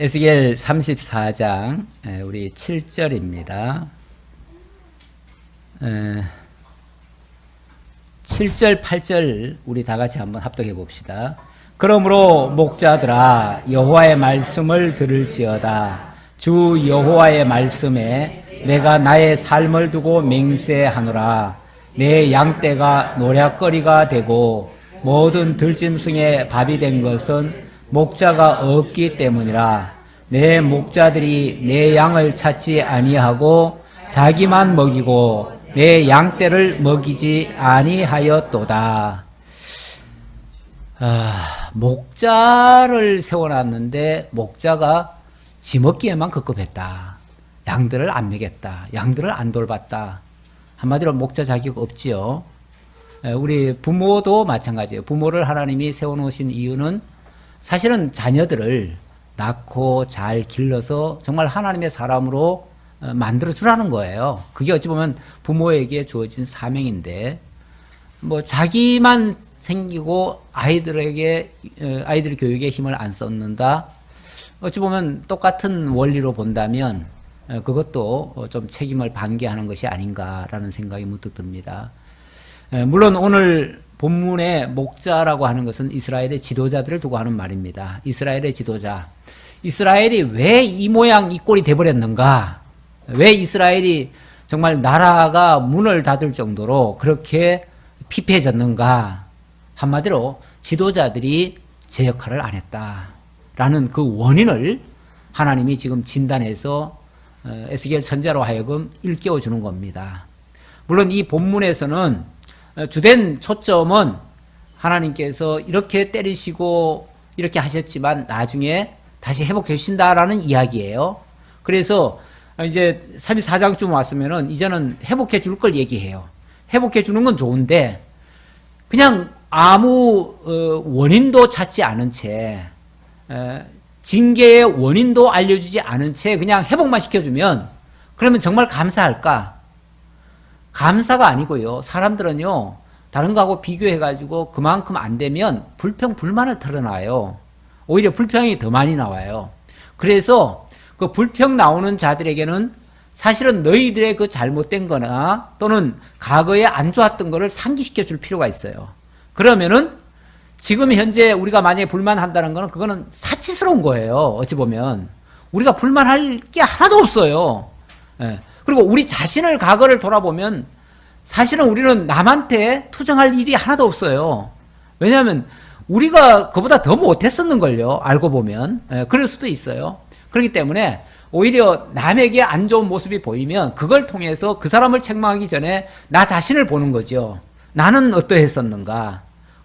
에스겔 34장 우리 7절입니다. 7절, 8절 우리 다 같이 한번 합독해 봅시다. 그러므로 목자들아 여호와의 말씀을 들을지어다. 주 여호와의 말씀에 내가 나의 삶을 두고 맹세하노라. 내 양떼가 노략거리가 되고 모든 들짐승의 밥이 된 것은 목자가 없기 때문이라. 내 목자들이 내 양을 찾지 아니하고 자기만 먹이고 내 양떼를 먹이지 아니하였도다. 목자를 세워놨는데 목자가 지 먹기에만 급급했다. 양들을 안 먹였다. 양들을 안 돌봤다. 한마디로 목자 자격 없지요. 우리 부모도 마찬가지예요. 부모를 하나님이 세워놓으신 이유는 사실은 자녀들을 낳고 잘 길러서 정말 하나님의 사람으로 만들어 주라는 거예요. 그게 어찌 보면 부모에게 주어진 사명인데, 자기만 생기고 아이들 교육에 힘을 안 썼는다. 어찌 보면 똑같은 원리로 본다면 그것도 좀 책임을 반기하는 것이 아닌가라는 생각이 문득 듭니다. 물론 오늘 본문의 목자라고 하는 것은 이스라엘의 지도자들을 두고 하는 말입니다. 이스라엘의 지도자. 이스라엘이 왜 이 모양 이 꼴이 돼버렸는가? 왜 이스라엘이 정말 나라가 문을 닫을 정도로 그렇게 피폐해졌는가? 한마디로 지도자들이 제 역할을 안 했다라는 그 원인을 하나님이 지금 진단해서 에스겔 선지자로 하여금 일깨워 주는 겁니다. 물론 이 본문에서는 주된 초점은 하나님께서 이렇게 때리시고 이렇게 하셨지만 나중에 다시 회복해 주신다라는 이야기예요. 그래서 이제 34장쯤 왔으면은 이제는 회복해 줄 걸 얘기해요. 회복해 주는 건 좋은데 그냥 아무 원인도 찾지 않은 채, 징계의 원인도 알려주지 않은 채 그냥 회복만 시켜주면 그러면 정말 감사할까? 감사가 아니고요. 사람들은요, 다른 거하고 비교해가지고 그만큼 안 되면 불평, 불만을 털어놔요. 오히려 불평이 더 많이 나와요. 그래서 그 불평 나오는 자들에게는 사실은 너희들의 그 잘못된 거나 또는 과거에 안 좋았던 거를 상기시켜 줄 필요가 있어요. 그러면은 지금 현재 우리가 만약에 불만한다는 거는 그거는 사치스러운 거예요. 어찌 보면. 우리가 불만할 게 하나도 없어요. 예. 그리고 우리 자신을 과거를 돌아보면 사실은 우리는 남한테 투정할 일이 하나도 없어요. 왜냐하면 우리가 그보다 더 못했었는걸요. 알고 보면. 그럴 수도 있어요. 그렇기 때문에 오히려 남에게 안 좋은 모습이 보이면 그걸 통해서 그 사람을 책망하기 전에 나 자신을 보는 거죠. 나는 어떠했었는가.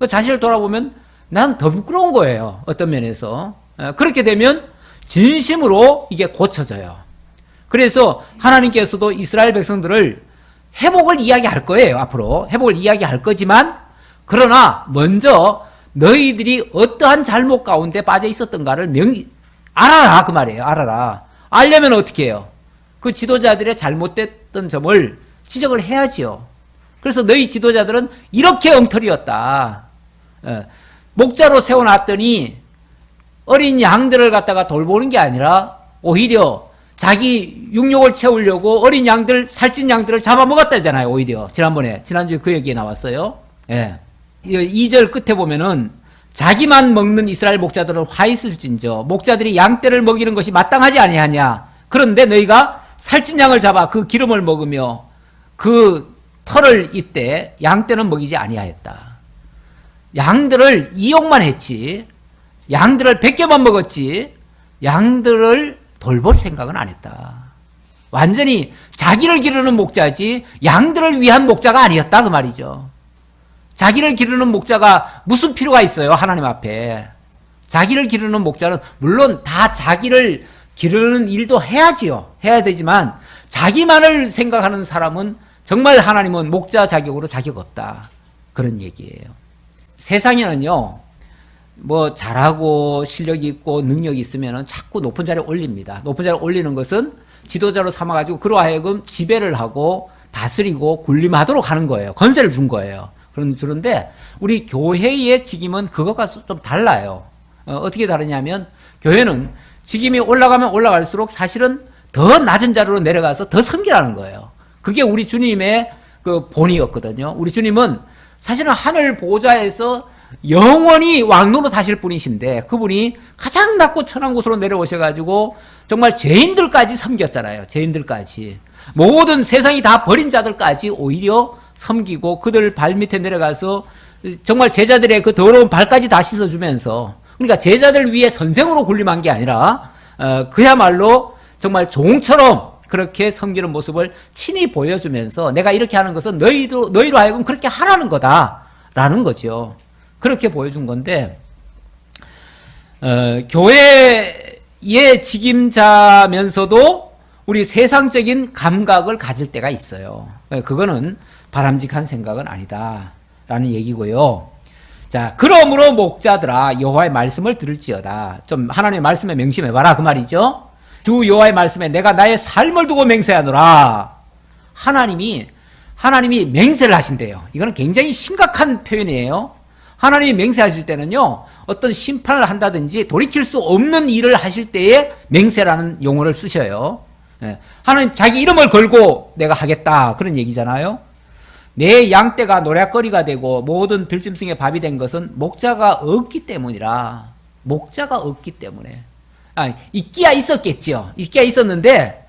자신을 돌아보면 난 더 부끄러운 거예요. 어떤 면에서. 그렇게 되면 진심으로 이게 고쳐져요. 그래서 하나님께서도 이스라엘 백성들을 회복을 이야기할 거예요. 앞으로 회복을 이야기할 거지만 그러나 먼저 너희들이 어떠한 잘못 가운데 빠져 있었던가를 알아라 그 말이에요. 알아라. 알려면 어떻게 해요? 그 지도자들의 잘못됐던 점을 지적을 해야지요. 그래서 너희 지도자들은 이렇게 엉터리였다. 목자로 세워놨더니 어린 양들을 갖다가 돌보는 게 아니라 오히려 자기 육욕을 채우려고 어린 양들, 살찐 양들을 잡아먹었다잖아요, 오히려. 지난주에 그 얘기 나왔어요. 예. 2절 끝에 보면은 자기만 먹는 이스라엘 목자들은 화 있을진저 목자들이 양떼를 먹이는 것이 마땅하지 아니하냐. 그런데 너희가 살찐 양을 잡아 그 기름을 먹으며 그 털을 입되 양떼는 먹이지 아니하였다. 양들을 이용만 했지. 양들을 100개만 먹었지. 양들을 돌볼 생각은 안 했다. 완전히 자기를 기르는 목자지 양들을 위한 목자가 아니었다 그 말이죠. 자기를 기르는 목자가 무슨 필요가 있어요 하나님 앞에. 자기를 기르는 목자는 물론 다 자기를 기르는 일도 해야지요. 해야 되지만 자기만을 생각하는 사람은 정말 하나님은 목자 자격으로 자격 없다. 그런 얘기예요. 세상에는요. 잘하고 실력이 있고 능력이 있으면 자꾸 높은 자리에 올립니다. 높은 자리에 올리는 것은 지도자로 삼아가지고 그로 하여금 지배를 하고 다스리고 군림하도록 하는 거예요. 건세를 준 거예요. 그런데 우리 교회의 직임은 그것과 좀 달라요. 어떻게 다르냐면 교회는 직임이 올라가면 올라갈수록 사실은 더 낮은 자리로 내려가서 더 섬기라는 거예요. 그게 우리 주님의 그 본이었거든요. 우리 주님은 사실은 하늘 보좌에서 영원히 왕노로 사실 분이신데 그분이 가장 낮고 천한 곳으로 내려오셔가지고 정말 죄인들까지 섬겼잖아요. 죄인들까지. 모든 세상이 다 버린 자들까지 오히려 섬기고 그들 발 밑에 내려가서 정말 제자들의 그 더러운 발까지 다 씻어주면서 그러니까 제자들 위에 선생으로 군림한 게 아니라 그야말로 정말 종처럼 그렇게 섬기는 모습을 친히 보여주면서 내가 이렇게 하는 것은 너희로 하여금 그렇게 하라는 거다라는 거죠. 그렇게 보여준 건데 교회의 직임자면서도 우리 세상적인 감각을 가질 때가 있어요. 그거는 바람직한 생각은 아니다라는 얘기고요. 자, 그러므로 목자들아 여호와의 말씀을 들을지어다. 좀 하나님의 말씀에 명심해봐라 그 말이죠. 주 여호와의 말씀에 내가 나의 삶을 두고 맹세하노라. 하나님이 맹세를 하신대요. 이거는 굉장히 심각한 표현이에요. 하나님이 맹세하실 때는요, 어떤 심판을 한다든지 돌이킬 수 없는 일을 하실 때에 맹세라는 용어를 쓰셔요. 하나님 자기 이름을 걸고 내가 하겠다 그런 얘기잖아요. 내 양떼가 노략거리가 되고 모든 들짐승의 밥이 된 것은 목자가 없기 때문이라. 목자가 없기 때문에. 있기야 있었겠죠. 있기야 있었는데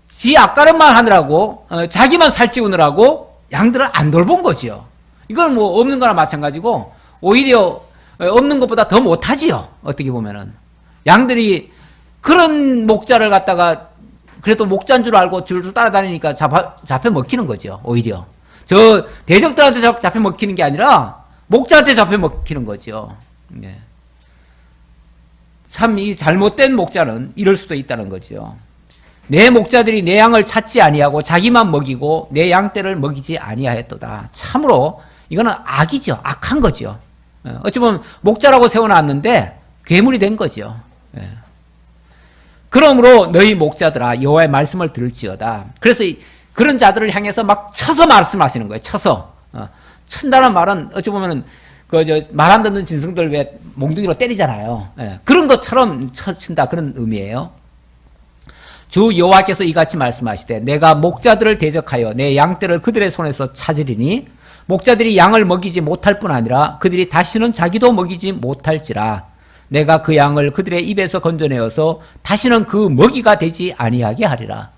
지 앞가름만 하느라고 자기만 살찌우느라고 양들을 안 돌본 거죠. 이건 뭐 없는 거나 마찬가지고 오히려 없는 것보다 더 못하지요. 어떻게 보면은 양들이 그런 목자를 갖다가 그래도 목자인 줄 알고 줄줄 따라다니니까 잡혀 먹히는 거죠. 오히려 저 대적들한테 잡혀 먹히는 게 아니라 목자한테 잡혀 먹히는 거죠. 네. 참 이 잘못된 목자는 이럴 수도 있다는 거죠. 내 목자들이 내 양을 찾지 아니하고 자기만 먹이고 내 양떼를 먹이지 아니하였도다. 참으로 이거는 악이죠. 악한 거죠. 어찌 보면 목자라고 세워놨는데 괴물이 된 거죠. 그러므로 너희 목자들아 여호와의 말씀을 들을지어다. 그래서 그런 자들을 향해서 막 쳐서 말씀하시는 거예요. 쳐서. 친다는 말은 어찌 보면은 말 안 듣는 짐승들 왜 몽둥이로 때리잖아요. 그런 것처럼 친다 그런 의미예요. 주 여호와께서 이같이 말씀하시되 내가 목자들을 대적하여 내 양떼를 그들의 손에서 찾으리니 목자들이 양을 먹이지 못할 뿐 아니라 그들이 다시는 자기도 먹이지 못할지라. 내가 그 양을 그들의 입에서 건져내어서 다시는 그 먹이가 되지 아니하게 하리라.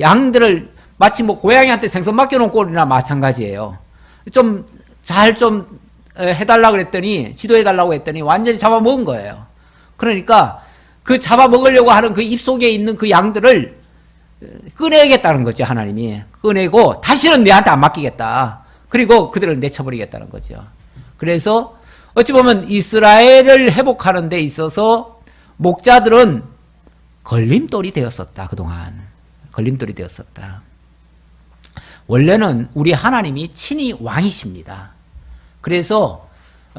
양들을 마치 뭐 고양이한테 생선 맡겨놓은 꼴이나 마찬가지예요. 좀 해달라고 그랬더니 지도해달라고 했더니 완전히 잡아먹은 거예요. 그러니까 그 잡아먹으려고 하는 그 입속에 있는 그 양들을 꺼내겠다는 거죠. 하나님이 꺼내고 다시는 내한테 안 맡기겠다. 그리고 그들을 내쳐버리겠다는 거죠. 그래서 어찌 보면 이스라엘을 회복하는 데 있어서 목자들은 걸림돌이 되었었다. 그동안 걸림돌이 되었었다. 원래는 우리 하나님이 친히 왕이십니다. 그래서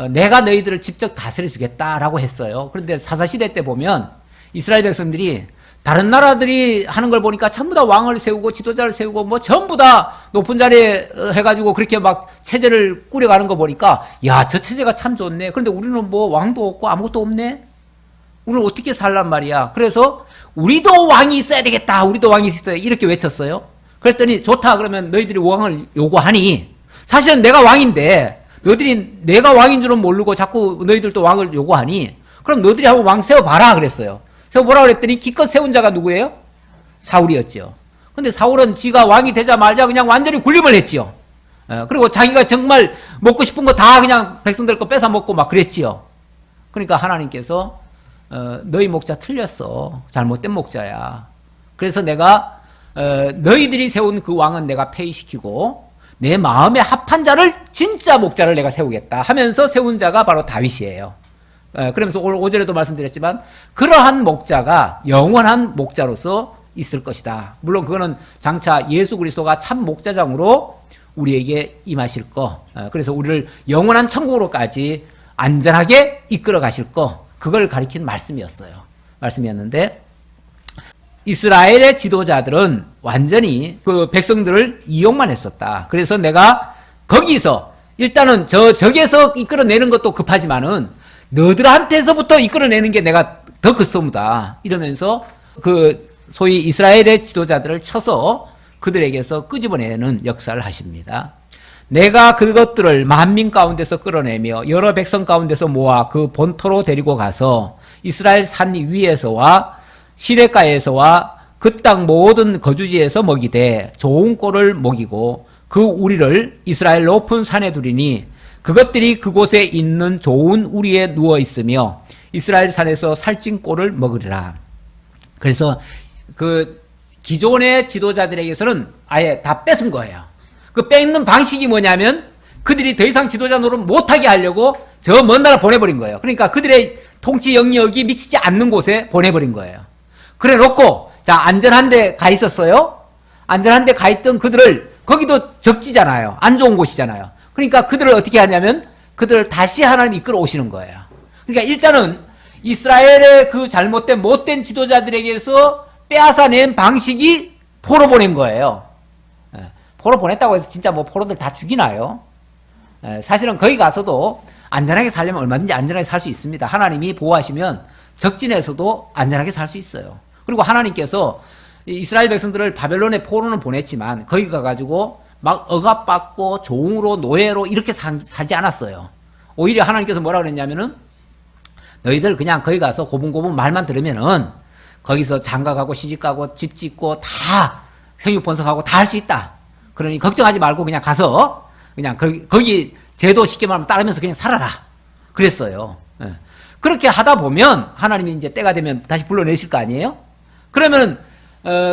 내가 너희들을 직접 다스려 주겠다라고 했어요. 그런데 사사시대 때 보면 이스라엘 백성들이 다른 나라들이 하는 걸 보니까 전부 다 왕을 세우고 지도자를 세우고 뭐 전부 다 높은 자리에 해가지고 그렇게 막 체제를 꾸려가는 거 보니까 야, 저 체제가 참 좋네. 그런데 우리는 뭐 왕도 없고 아무것도 없네. 우리는 어떻게 살란 말이야. 그래서 우리도 왕이 있어야 되겠다. 우리도 왕이 있어야 이렇게 외쳤어요. 그랬더니 좋다. 그러면 너희들이 왕을 요구하니 사실은 내가 왕인데 너희들이 내가 왕인 줄은 모르고 자꾸 너희들도 왕을 요구하니 그럼 너희들이 한번 왕 세워봐라 그랬어요. 세워보라 그랬더니 기껏 세운 자가 누구예요? 사울이었죠. 근데 사울은 지가 왕이 되자 말자 그냥 완전히 군림을 했지요. 그리고 자기가 정말 먹고 싶은 거 다 그냥 백성들 거 뺏어 먹고 막 그랬지요. 그러니까 하나님께서 너희 목자 틀렸어. 잘못된 목자야. 그래서 내가 너희들이 세운 그 왕은 내가 폐위시키고 내 마음에 합한 자를 진짜 목자를 내가 세우겠다 하면서 세운 자가 바로 다윗이에요. 그러면서 오늘 5절에도 말씀드렸지만 그러한 목자가 영원한 목자로서 있을 것이다. 물론 그거는 장차 예수 그리스도가 참 목자장으로 우리에게 임하실 거, 그래서 우리를 영원한 천국으로까지 안전하게 이끌어 가실 거, 그걸 가리킨 말씀이었는데 이스라엘의 지도자들은 완전히 그 백성들을 이용만 했었다. 그래서 내가 거기서 일단은 적에서 이끌어내는 것도 급하지만은 너들한테서부터 이끌어내는 게 내가 더 긋소무다. 이러면서 그 소위 이스라엘의 지도자들을 쳐서 그들에게서 끄집어내는 역사를 하십니다. 내가 그것들을 만민 가운데서 끌어내며 여러 백성 가운데서 모아 그 본토로 데리고 가서 이스라엘 산 위에서와 시냇가에서와 그 땅 모든 거주지에서 먹이되 좋은 꼴을 먹이고 그 우리를 이스라엘 높은 산에 두리니 그것들이 그곳에 있는 좋은 우리에 누워 있으며 이스라엘 산에서 살찐 꼴을 먹으리라. 그래서 그 기존의 지도자들에게서는 아예 다 뺏은 거예요. 그 뺏는 방식이 뭐냐면 그들이 더 이상 지도자 노릇 못하게 하려고 저 먼 나라 보내버린 거예요. 그러니까 그들의 통치 영역이 미치지 않는 곳에 보내버린 거예요. 그래 놓고 자, 안전한 데 가 있었어요. 안전한 데 가 있던 그들을, 거기도 적지잖아요. 안 좋은 곳이잖아요. 그러니까 그들을 어떻게 하냐면 그들을 다시 하나님 이끌어 오시는 거예요. 그러니까 일단은 이스라엘의 그 잘못된 못된 지도자들에게서 빼앗아낸 방식이 포로 보낸 거예요. 포로 보냈다고 해서 진짜 뭐 포로들 다 죽이나요? 사실은 거기 가서도 안전하게 살려면 얼마든지 안전하게 살 수 있습니다. 하나님이 보호하시면 적진에서도 안전하게 살 수 있어요. 그리고 하나님께서 이스라엘 백성들을 바벨론의 포로는 보냈지만 거기 가가지고 막 억압받고 종으로 노예로 이렇게 살지 않았어요. 오히려 하나님께서 뭐라 그랬냐면은 너희들 그냥 거기 가서 고분고분 말만 들으면은 거기서 장가가고 시집가고 집 짓고 다 생육번성하고 다 할 수 있다. 그러니 걱정하지 말고 그냥 가서 그냥 거기 제도 쉽게 말하면 따르면서 그냥 살아라. 그랬어요. 그렇게 하다 보면 하나님이 이제 때가 되면 다시 불러내실 거 아니에요? 그러면은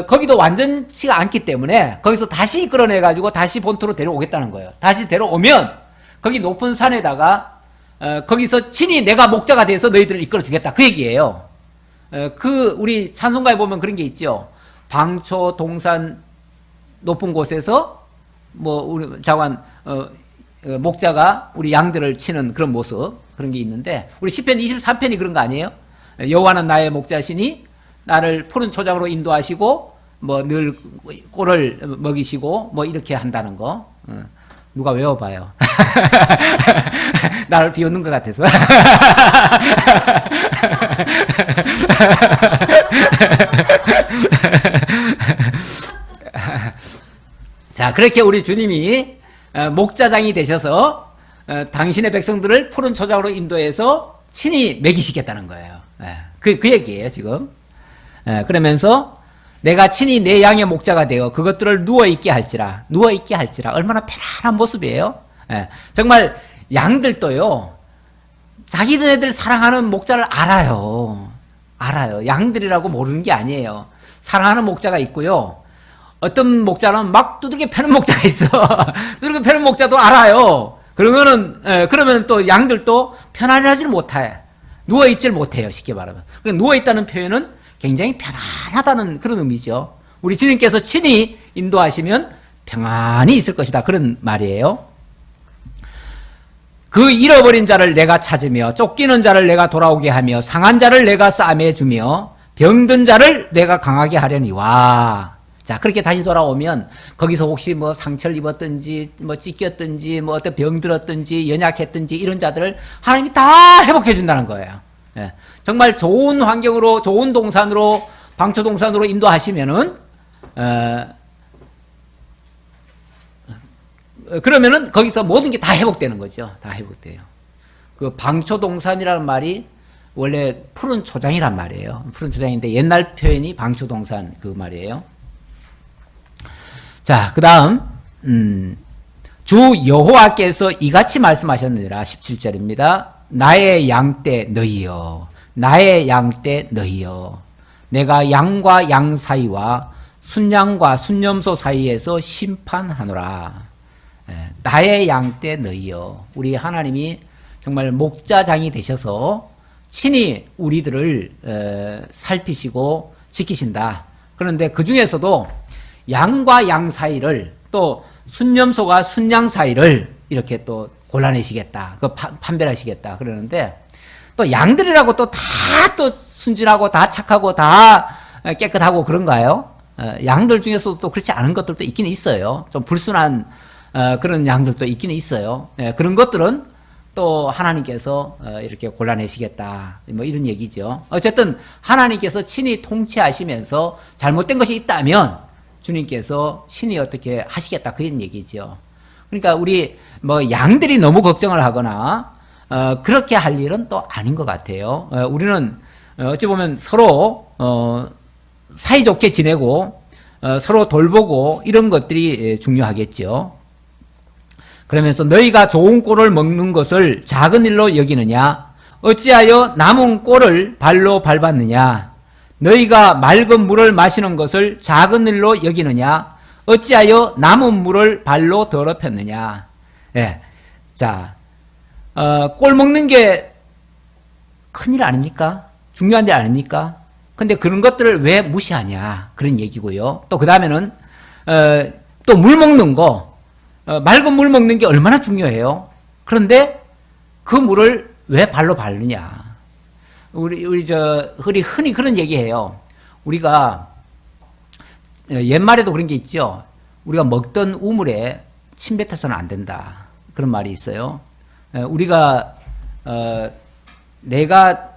거기도 완전치가 않기 때문에 거기서 다시 끌어내가지고 다시 본토로 데려오겠다는 거예요. 다시 데려오면 거기 높은 산에다가 거기서 친히 내가 목자가 돼서 너희들을 이끌어 주겠다. 그 얘기예요. 우리 찬송가에 보면 그런 게 있죠. 방초 동산 높은 곳에서 뭐 우리 자관 목자가 우리 양들을 치는 그런 모습, 그런 게 있는데 우리 시편 23편이 그런 거 아니에요? 여호와는 나의 목자시니 나를 푸른 초장으로 인도하시고 뭐 늘 꼴을 먹이시고 뭐 이렇게 한다는 거. 누가 외워봐요. 나를 비웃는 것 같아서. 자, 그렇게 우리 주님이 목자장이 되셔서 당신의 백성들을 푸른 초장으로 인도해서 친히 먹이시겠다는 거예요. 그 얘기예요, 지금. 그러면서 내가 친히 내 양의 목자가 되어 그것들을 누워있게 할지라. 얼마나 편안한 모습이에요. 정말 양들도요, 자기네들 사랑하는 목자를 알아요. 양들이라고 모르는 게 아니에요. 사랑하는 목자가 있고요. 어떤 목자는 막 두들겨 패는 목자가 있어. 두들겨 패는 목자도 알아요. 그러면 또 양들도 편안하지 못해. 누워있질 못해요, 쉽게 말하면. 누워있다는 표현은 굉장히 편안하다는 그런 의미죠. 우리 주님께서 친히 인도하시면 평안히 있을 것이다. 그런 말이에요. 그 잃어버린 자를 내가 찾으며 쫓기는 자를 내가 돌아오게 하며 상한 자를 내가 싸매 주며 병든 자를 내가 강하게 하려니와. 자, 그렇게 다시 돌아오면 거기서 혹시 뭐 상처를 입었든지 뭐 찢겼든지 뭐 어떤 병 들었든지 연약했든지 이런 자들을 하나님이 다 회복해 준다는 거예요. 정말 좋은 환경으로, 좋은 동산으로, 방초 동산으로 인도하시면은 그러면은 거기서 모든 게 다 회복되는 거죠. 다 회복돼요. 그 방초 동산이라는 말이 원래 푸른 초장이란 말이에요. 푸른 초장인데 옛날 표현이 방초 동산 그 말이에요. 자, 그 다음, 주 여호와께서 이같이 말씀하셨느니라. 17절입니다. 나의 양떼 너희여. 내가 양과 양 사이와 순양과 순염소 사이에서 심판하노라. 나의 양떼 너희여. 우리 하나님이 정말 목자장이 되셔서 친히 우리들을 살피시고 지키신다. 그런데 그 중에서도 양과 양 사이를 또 순염소가 순양 사이를 이렇게 또 골라내시겠다. 판별하시겠다. 그러는데 또 양들이라고 또 다 또 순진하고 다 착하고 다 깨끗하고 그런가요? 양들 중에서도 또 그렇지 않은 것들도 있기는 있어요. 좀 불순한 그런 양들도 있기는 있어요. 그런 것들은 또 하나님께서 이렇게 골라내시겠다. 뭐 이런 얘기죠. 어쨌든 하나님께서 친히 통치하시면서 잘못된 것이 있다면 주님께서 친히 어떻게 하시겠다. 그런 얘기죠. 그러니까 우리 뭐 양들이 너무 걱정을 하거나 그렇게 할 일은 또 아닌 것 같아요. 우리는 어찌 보면 서로 사이좋게 지내고 서로 돌보고 이런 것들이 중요하겠죠. 그러면서 너희가 좋은 꼴을 먹는 것을 작은 일로 여기느냐? 어찌하여 남은 꼴을 발로 밟았느냐? 너희가 맑은 물을 마시는 것을 작은 일로 여기느냐? 어찌하여 남은 물을 발로 더럽혔느냐? 예. 자, 꼴 먹는 게 큰일 아닙니까? 중요한 일 아닙니까? 근데 그런 것들을 왜 무시하냐? 그런 얘기고요. 또 그 다음에는, 또 물 먹는 거, 맑은 물 먹는 게 얼마나 중요해요. 그런데 그 물을 왜 발로 밟느냐? 우리 흔히 그런 얘기해요. 우리가, 옛말에도 그런 게 있죠. 우리가 먹던 우물에 침 뱉어서는 안 된다. 그런 말이 있어요. 우리가, 내가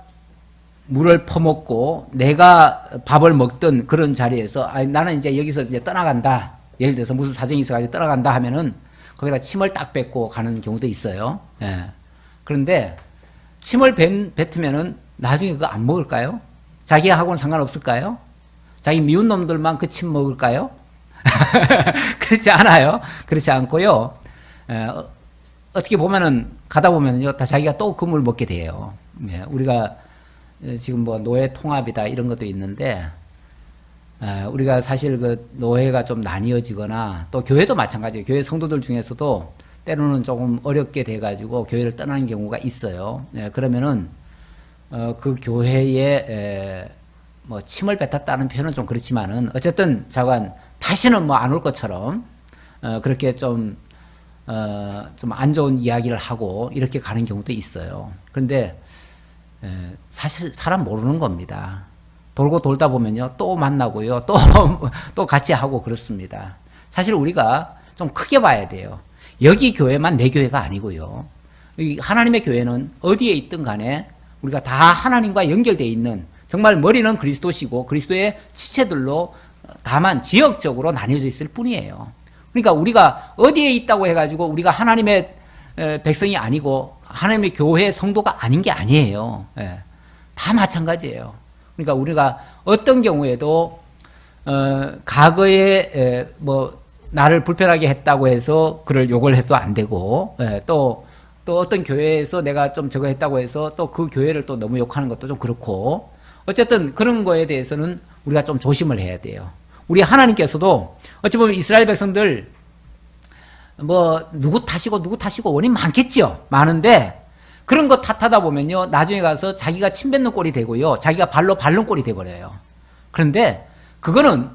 물을 퍼먹고 내가 밥을 먹던 그런 자리에서 나는 이제 여기서 이제 떠나간다. 예를 들어서 무슨 사정이 있어가지고 떠나간다 하면은 거기다 침을 딱 뱉고 가는 경우도 있어요. 예. 그런데 침을 뱉으면은 나중에 그거 안 먹을까요? 자기하고는 상관없을까요? 자기 미운 놈들만 그 침 먹을까요? 그렇지 않아요. 그렇지 않고요. 어떻게 보면은 가다 보면요, 다 자기가 또 그 물 먹게 돼요. 예. 우리가 지금 뭐 노예 통합이다 이런 것도 있는데, 우리가 사실 그 노예가 좀 나뉘어지거나 또 교회도 마찬가지예요. 교회 성도들 중에서도 때로는 조금 어렵게 돼가지고 교회를 떠나는 경우가 있어요. 그러면은 그 교회에 뭐 침을 뱉었다는 표현은 좀 그렇지만은 어쨌든 자관 다시는 뭐 안 올 것처럼 그렇게 좀 안 좋은 이야기를 하고 이렇게 가는 경우도 있어요. 그런데 사실 사람 모르는 겁니다. 돌고 돌다 보면요, 또 만나고요, 또 같이 하고 그렇습니다. 사실 우리가 좀 크게 봐야 돼요. 여기 교회만 내 교회가 아니고요. 하나님의 교회는 어디에 있든 간에 우리가 다 하나님과 연결되어 있는, 정말 머리는 그리스도시고 그리스도의 지체들로 다만 지역적으로 나뉘어져 있을 뿐이에요. 그러니까 우리가 어디에 있다고 해가지고 우리가 하나님의 백성이 아니고 하나님의 교회 성도가 아닌 게 아니에요. 다 마찬가지예요. 그러니까 우리가 어떤 경우에도 과거에 뭐 나를 불편하게 했다고 해서 그를 욕을 해도 안 되고, 또 어떤 교회에서 내가 좀 저거 했다고 해서 또 그 교회를 또 너무 욕하는 것도 좀 그렇고, 어쨌든 그런 거에 대해서는 우리가 좀 조심을 해야 돼요. 우리 하나님께서도 어찌 보면 이스라엘 백성들 뭐 누구 탓이고 원인 많겠죠. 많은데 그런 거 탓하다 보면요, 나중에 가서 자기가 침 뱉는 꼴이 되고요, 자기가 발로 밟는 꼴이 돼버려요. 그런데 그거는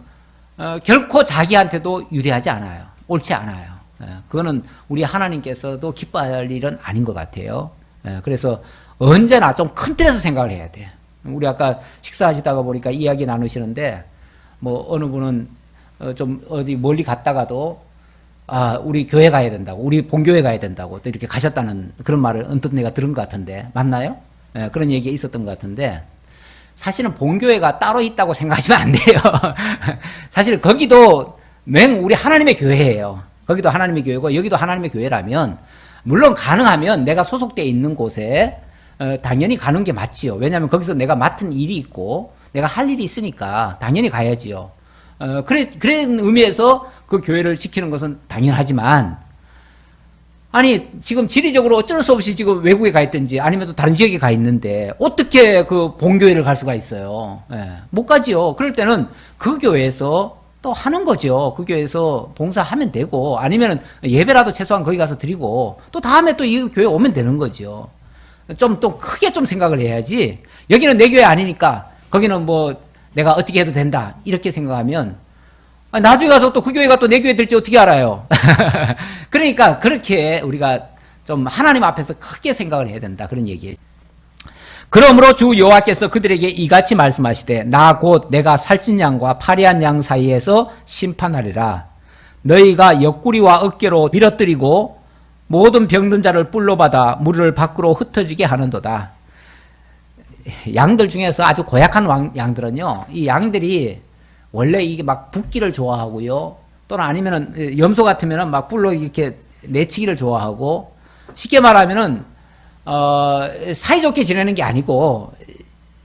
결코 자기한테도 유리하지 않아요. 옳지 않아요. 그거는 우리 하나님께서도 기뻐할 일은 아닌 것 같아요. 그래서 언제나 좀 큰 틀에서 생각을 해야 돼. 우리 아까 식사하시다가 보니까 이야기 나누시는데, 뭐 어느 분은 좀 어디 멀리 갔다가도 우리 교회 가야 된다고, 우리 본교회 가야 된다고 또 이렇게 가셨다는 그런 말을 언뜻 내가 들은 것 같은데 맞나요? 그런 얘기가 있었던 것 같은데, 사실은 본교회가 따로 있다고 생각하시면 안 돼요. 사실 거기도 우리 하나님의 교회예요. 거기도 하나님의 교회고 여기도 하나님의 교회라면, 물론 가능하면 내가 소속되어 있는 곳에 당연히 가는 게 맞지요. 왜냐하면 거기서 내가 맡은 일이 있고 내가 할 일이 있으니까 당연히 가야지요. 그런 의미에서 그 교회를 지키는 것은 당연하지만, 아니 지금 지리적으로 어쩔 수 없이 지금 외국에 가 있든지 아니면 또 다른 지역에 가 있는데 어떻게 그 본교회를 갈 수가 있어요? 못 가지요. 그럴 때는 그 교회에서 또 하는 거죠. 그 교회에서 봉사하면 되고, 아니면 예배라도 최소한 거기 가서 드리고 또 다음에 또 이 교회 오면 되는 거죠. 좀 또 크게 좀 생각을 해야지, 여기는 내 교회 아니니까 거기는 뭐 내가 어떻게 해도 된다 이렇게 생각하면 나중에 가서 또 그 교회가 또 내 교회 될지 어떻게 알아요? 그러니까 그렇게 우리가 좀 하나님 앞에서 크게 생각을 해야 된다, 그런 얘기예요. 그러므로 주 여호와께서 그들에게 이같이 말씀하시되, 나 곧 내가 살찐 양과 파리한 양 사이에서 심판하리라. 너희가 옆구리와 어깨로 밀어뜨리고 모든 병든 자를 뿔로 받아 무리를 밖으로 흩어지게 하는도다. 양들 중에서 아주 고약한 양들은요, 이 양들이 원래 이게 막 붓기를 좋아하고요, 또는 아니면은 염소 같으면은 막 뿔로 이렇게 내치기를 좋아하고, 쉽게 말하면은 사이좋게 지내는 게 아니고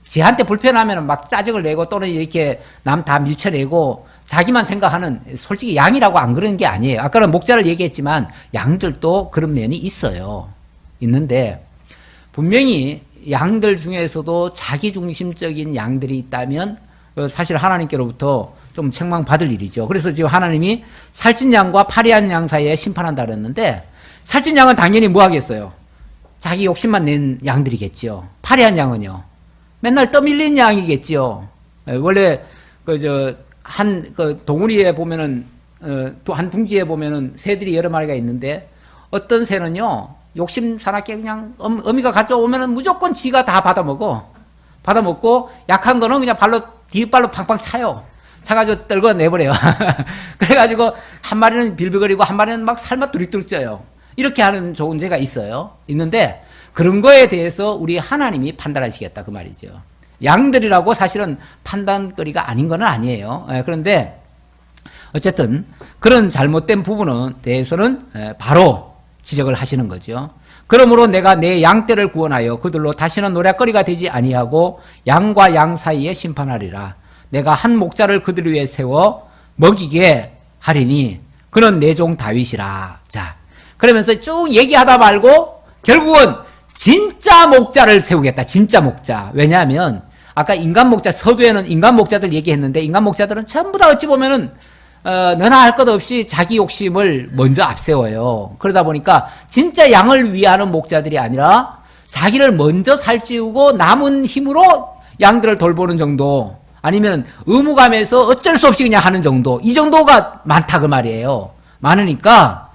지한테 불편하면은 막 짜증을 내고 또는 이렇게 남 다 밀쳐내고 자기만 생각하는, 솔직히 양이라고 안 그러는 게 아니에요. 아까는 목자를 얘기했지만 양들도 그런 면이 있어요. 있는데 분명히 양들 중에서도 자기중심적인 양들이 있다면 사실 하나님께로부터 좀 책망받을 일이죠. 그래서 지금 하나님이 살찐 양과 파리한 양 사이에 심판한다 그랬는데, 살찐 양은 당연히 뭐 하겠어요? 자기 욕심만 낸 양들이겠죠. 파리한 양은요, 맨날 떠밀린 양이겠죠. 원래 한 동우리에 보면은 또 한 둥지에 보면은 새들이 여러 마리가 있는데, 어떤 새는요 욕심 사납게 그냥 어미가 가져오면은 무조건 지가 다 받아먹고 약한 거는 그냥 뒷발로 팡팡 차요. 차가지고 떨궈 내버려요. 그래가지고 한 마리는 빌빌거리고 한 마리는 막 살맛 두릭두릭 쪄요. 이렇게 하는 존재가 있는데 그런 거에 대해서 우리 하나님이 판단하시겠다 그 말이죠. 양들이라고 사실은 판단거리가 아닌 건 아니에요. 그런데 어쨌든 그런 잘못된 부분에 대해서는 바로 지적을 하시는 거죠. 그러므로 내가 내 양떼를 구원하여 그들로 다시는 노략거리가 되지 아니하고 양과 양 사이에 심판하리라. 내가 한 목자를 그들 위에 세워 먹이게 하리니 그는 내 종 다윗이라. 자, 그러면서 쭉 얘기하다 말고 결국은 진짜 목자를 세우겠다. 진짜 목자. 왜냐하면 아까 인간 목자, 서두에는 인간 목자들 얘기했는데, 인간 목자들은 전부 다 어찌 보면은 너나 할 것 없이 자기 욕심을 먼저 앞세워요. 그러다 보니까 진짜 양을 위하는 목자들이 아니라 자기를 먼저 살찌우고 남은 힘으로 양들을 돌보는 정도, 아니면 의무감에서 어쩔 수 없이 그냥 하는 정도, 이 정도가 많다 그 말이에요. 많으니까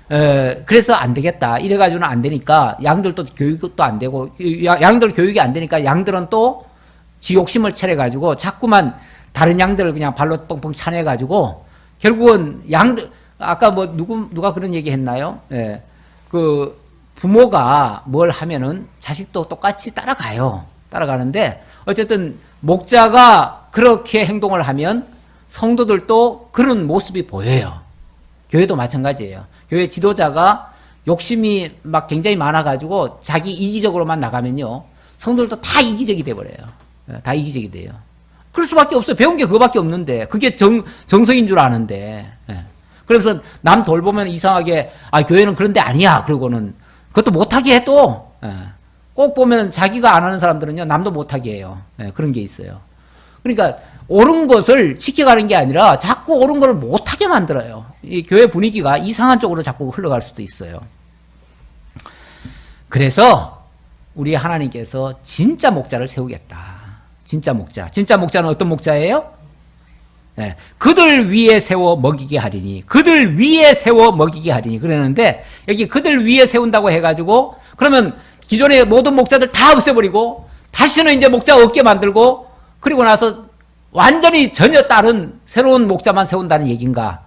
그래서 안 되겠다. 이래가지고는 안 되니까 양들도 교육도 안 되고, 양들 교육이 안 되니까 양들은 또 지 욕심을 차려가지고 자꾸만 다른 양들을 그냥 발로 뻥뻥 차내가지고 결국은 양들, 아까 뭐 누가 그런 얘기 했나요? 예. 그 부모가 뭘 하면은 자식도 똑같이 따라가는데 어쨌든 목자가 그렇게 행동을 하면 성도들도 그런 모습이 보여요. 교회도 마찬가지예요. 교회 지도자가 욕심이 막 굉장히 많아가지고 자기 이기적으로만 나가면요, 성도들도 다 이기적이 돼버려요. 다 이기적이 돼요. 그럴 수밖에 없어요. 배운 게 그거밖에 없는데, 그게 정석인 줄 아는데. 그래서 남 돌보면 이상하게 교회는 그런데 아니야 그러고는 그것도 못하게 해도, 꼭 보면 자기가 안 하는 사람들은요 남도 못하게 해요. 그런 게 있어요. 그러니까 옳은 것을 지켜가는 게 아니라 자꾸 옳은 걸 못하게 만들어요. 이 교회 분위기가 이상한 쪽으로 자꾸 흘러갈 수도 있어요. 그래서 우리 하나님께서 진짜 목자를 세우겠다. 진짜 목자는 어떤 목자예요? 네. 그들 위에 세워 먹이게 하리니, 그들 위에 세워 먹이게 하리니 그러는데, 여기 그들 위에 세운다고 해가지고 그러면 기존의 모든 목자들 다 없애버리고 다시는 이제 목자 없게 만들고 그리고 나서 완전히 전혀 다른 새로운 목자만 세운다는 얘기인가?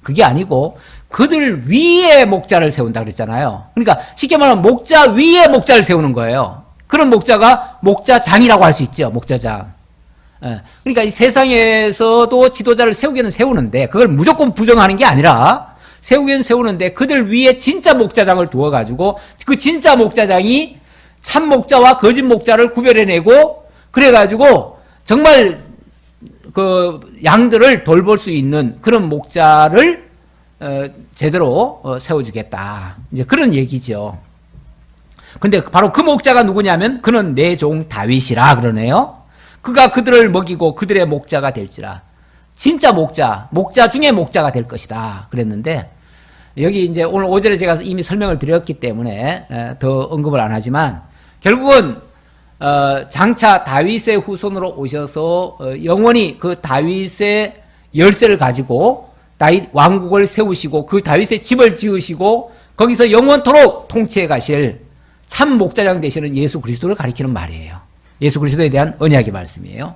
그게 아니고 그들 위에 목자를 세운다 그랬잖아요. 그러니까 쉽게 말하면 목자 위에 목자를 세우는 거예요. 그런 목자가 목자장이라고 할 수 있죠. 목자장. 그러니까 이 세상에서도 지도자를 세우기는 세우는데 그걸 무조건 부정하는 게 아니라 세우기는 세우는데 그들 위에 진짜 목자장을 두어가지고 그 진짜 목자장이 참 목자와 거짓 목자를 구별해내고 그래가지고 정말 그 양들을 돌볼 수 있는 그런 목자를 제대로 세워주겠다. 이제 그런 얘기죠. 근데 바로 그 목자가 누구냐면 그는 내 종 다윗이라 그러네요. 그가 그들을 먹이고 그들의 목자가 될지라. 진짜 목자 중에 목자가 될 것이다 그랬는데, 여기 이제 오늘 5절에 제가 이미 설명을 드렸기 때문에 더 언급을 안 하지만, 결국은 장차 다윗의 후손으로 오셔서 영원히 그 다윗의 열쇠를 가지고 다윗 왕국을 세우시고 그 다윗의 집을 지으시고 거기서 영원토록 통치해 가실 참 목자장 되시는 예수 그리스도를 가리키는 말이에요. 예수 그리스도에 대한 언약의 말씀이에요.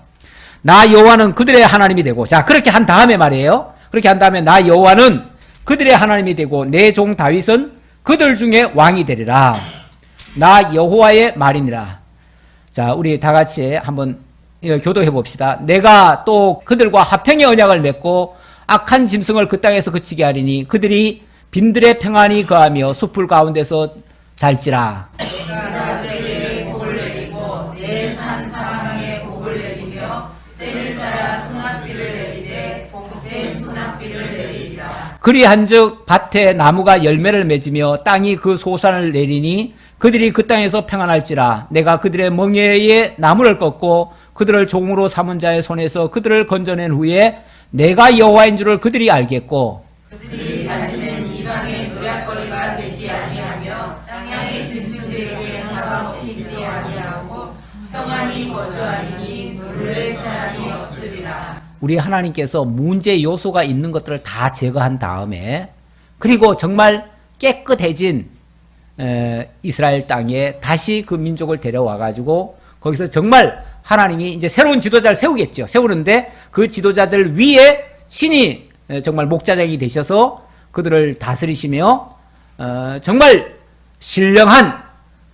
나 여호와는 그들의 하나님이 되고, 자 그렇게 한 다음에 말이에요. 그렇게 한 다음에 나 여호와는 그들의 하나님이 되고 내 종 다윗은 그들 중에 왕이 되리라. 나 여호와의 말이니라. 자, 우리 다 같이 한번 교도해 봅시다. 내가 또 그들과 화평의 언약을 맺고 악한 짐승을 그 땅에서 그치게 하리니 그들이 빈들의 평안히 거하며 숲을 가운데서 잘지라. 내가 그에게 복을 내리고 내 산 사방에 복을 내리며 때를 따라 수납비를 내리되 복된 수납비를 내리리라. 그리한즉 밭에 나무가 열매를 맺으며 땅이 그 소산을 내리니 그들이 그 땅에서 평안할지라. 내가 그들의 멍에에 나무를 꺾고 그들을 종으로 삼은 자의 손에서 그들을 건져낸 후에 내가 여호와인 줄을 그들이 알겠고 그들이 다시는 이방의 노략거리가 되지 아니하며 땅의 짐승들에게 잡아먹히지 아니하고 평안히 거주하리니 놀랄 사람이 없으리라. 우리 하나님께서 문제 요소가 있는 것들을 다 제거한 다음에 그리고 정말 깨끗해진 이스라엘 땅에 다시 그 민족을 데려와 가지고 거기서 정말 하나님이 이제 새로운 지도자를 세우겠죠. 세우는데 그 지도자들 위에 신이 정말 목자장이 되셔서 그들을 다스리시며 정말 신령한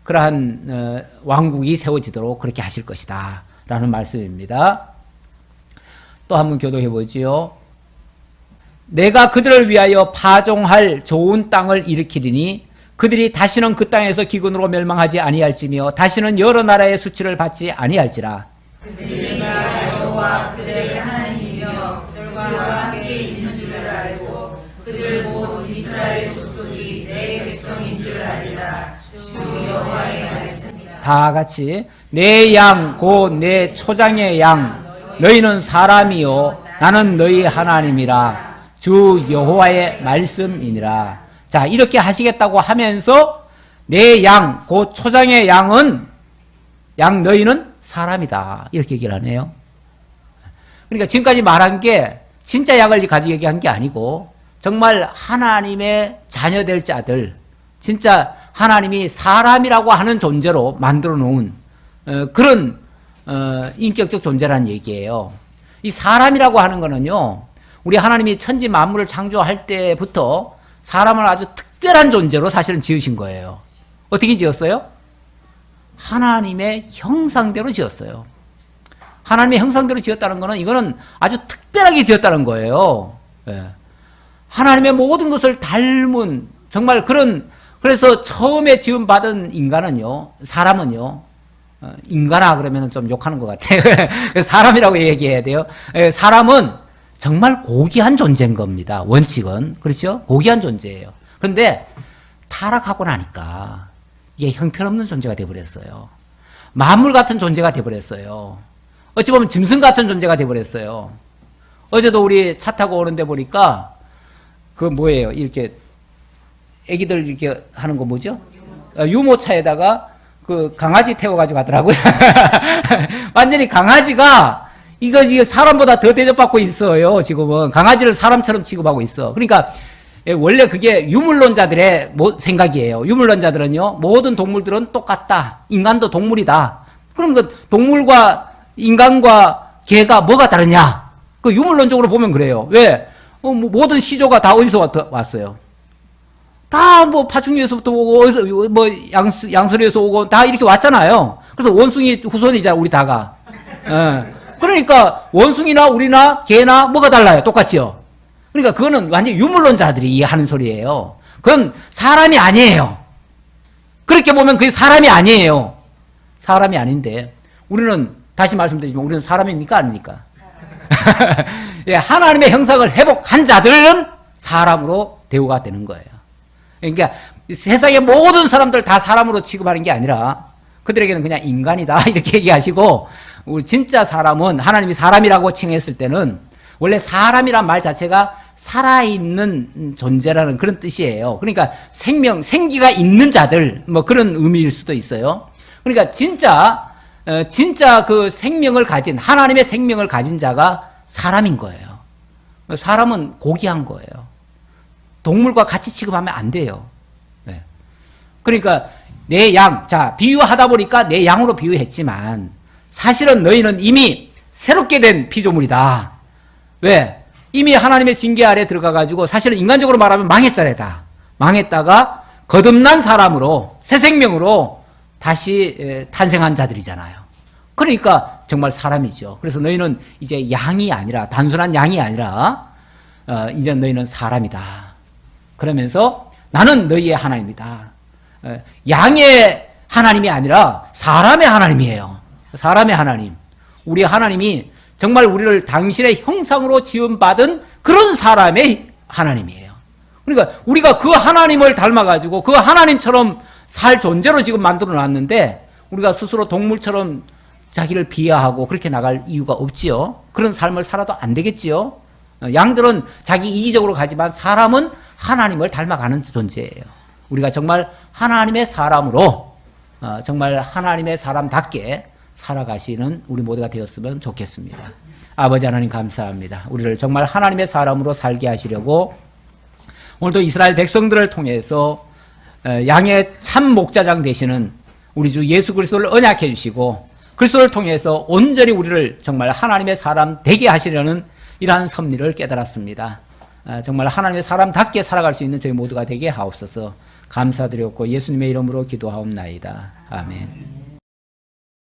그러한 왕국이 세워지도록 그렇게 하실 것이다 라는 말씀입니다. 또 한번 교도해 보지요. 내가 그들을 위하여 파종할 좋은 땅을 일으키리니 그들이 다시는 그 땅에서 기근으로 멸망하지 아니할지며 다시는 여러 나라의 수치를 받지 아니할지라. 그들이 내가 여호와 그들의 하나님이며 그들과 함께 있는 줄 알고 그들 곧 이스라엘 족속이 내 백성인 줄 알리라. 주 여호와의 말씀이라. 다 같이 내 양 곧 내 초장의 양 너희는 사람이요 나는 너희 하나님이라. 주 여호와의 말씀이니라. 자, 이렇게 하시겠다고 하면서 내 양 곧 초장의 양은 양 너희는 사람이다 이렇게 얘기를 하네요. 그러니까 지금까지 말한 게 진짜 양을 가지고 얘기한 게 아니고 정말 하나님의 자녀 될 자들, 진짜 하나님이 사람이라고 하는 존재로 만들어 놓은 그런 인격적 존재라는 얘기예요. 이 사람이라고 하는 거는요, 우리 하나님이 천지 만물을 창조할 때부터 사람을 아주 특별한 존재로 사실은 지으신 거예요. 어떻게 지었어요? 하나님의 형상대로 지었어요. 하나님의 형상대로 지었다는 거는 이거는 아주 특별하게 지었다는 거예요. 예. 하나님의 모든 것을 닮은 정말 그런, 그래서 처음에 지음받은 인간은요, 사람은요, 인간아 그러면 좀 욕하는 것 같아요. 사람이라고 얘기해야 돼요. 사람은 정말 고귀한 존재인 겁니다. 원칙은. 그렇죠? 고귀한 존재예요. 그런데 타락하고 나니까 이게 형편없는 존재가 되어버렸어요. 만물 같은 존재가 되어버렸어요. 어찌 보면 짐승 같은 존재가 되어버렸어요. 어제도 우리 차 타고 오는데 보니까 그 뭐예요? 이렇게 애기들 이렇게 하는 거 뭐죠? 유모차에다가 그 강아지 태워가지고 가더라고요. 완전히 강아지가 이거 사람보다 더 대접받고 있어요. 지금은 강아지를 사람처럼 취급하고 있어. 그러니까 원래 그게 유물론자들의 생각이에요. 유물론자들은요, 모든 동물들은 똑같다. 인간도 동물이다. 그럼 그 동물과 인간과 개가 뭐가 다르냐? 그 유물론적으로 보면 그래요. 왜? 모든 시조가 다 어디서 왔어요? 다 뭐 파충류에서부터 오고 어디서 뭐 양서류에서 오고 다 이렇게 왔잖아요. 그래서 원숭이 후손이자 우리 다가. 그러니까 원숭이나 우리나 개나 뭐가 달라요? 똑같지요. 그러니까 그거는 완전 유물론자들이 하는 소리예요. 그건 사람이 아니에요. 그렇게 보면 그게 사람이 아니에요. 사람이 아닌데 우리는 다시 말씀드리지만 우리는 사람입니까? 아닙니까? 예, 하나님의 형상을 회복한 자들은 사람으로 대우가 되는 거예요. 그러니까 세상의 모든 사람들 다 사람으로 취급하는 게 아니라 그들에게는 그냥 인간이다 이렇게 얘기하시고, 우리 진짜 사람은 하나님이 사람이라고 칭했을 때는 원래 사람이란 말 자체가 살아있는 존재라는 그런 뜻이에요. 그러니까 생기가 있는 자들, 뭐 그런 의미일 수도 있어요. 그러니까 진짜 그 생명을 가진, 하나님의 생명을 가진 자가 사람인 거예요. 사람은 고귀한 거예요. 동물과 같이 취급하면 안 돼요. 네. 그러니까 내 양, 자, 비유하다 보니까 내 양으로 비유했지만 사실은 너희는 이미 새롭게 된 피조물이다. 왜? 이미 하나님의 징계 아래 들어가가지고 사실은 인간적으로 말하면 망했잖아요, 다. 망했다가 거듭난 사람으로 새 생명으로 다시 탄생한 자들이잖아요. 그러니까 정말 사람이죠. 그래서 너희는 이제 양이 아니라 단순한 양이 아니라 이제 너희는 사람이다. 그러면서 나는 너희의 하나님이다. 양의 하나님이 아니라 사람의 하나님이에요. 사람의 하나님. 우리 하나님이 정말 우리를 당신의 형상으로 지음받은 그런 사람의 하나님이에요. 그러니까 우리가 그 하나님을 닮아가지고 그 하나님처럼 살 존재로 지금 만들어 놨는데 우리가 스스로 동물처럼 자기를 비하하고 그렇게 나갈 이유가 없지요. 그런 삶을 살아도 안 되겠지요. 양들은 자기 이기적으로 가지만 사람은 하나님을 닮아가는 존재예요. 우리가 정말 하나님의 사람으로 정말 하나님의 사람답게 살아가시는 우리 모두가 되었으면 좋겠습니다. 아버지 하나님 감사합니다. 우리를 정말 하나님의 사람으로 살게 하시려고 오늘도 이스라엘 백성들을 통해서 양의 참 목자장 되시는 우리 주 예수 그리스도를 언약해 주시고 그리스도를 통해서 온전히 우리를 정말 하나님의 사람 되게 하시려는 이러한 섭리를 깨달았습니다. 정말 하나님의 사람답게 살아갈 수 있는 저희 모두가 되게 하옵소서. 감사드렸고 예수님의 이름으로 기도하옵나이다. 아멘.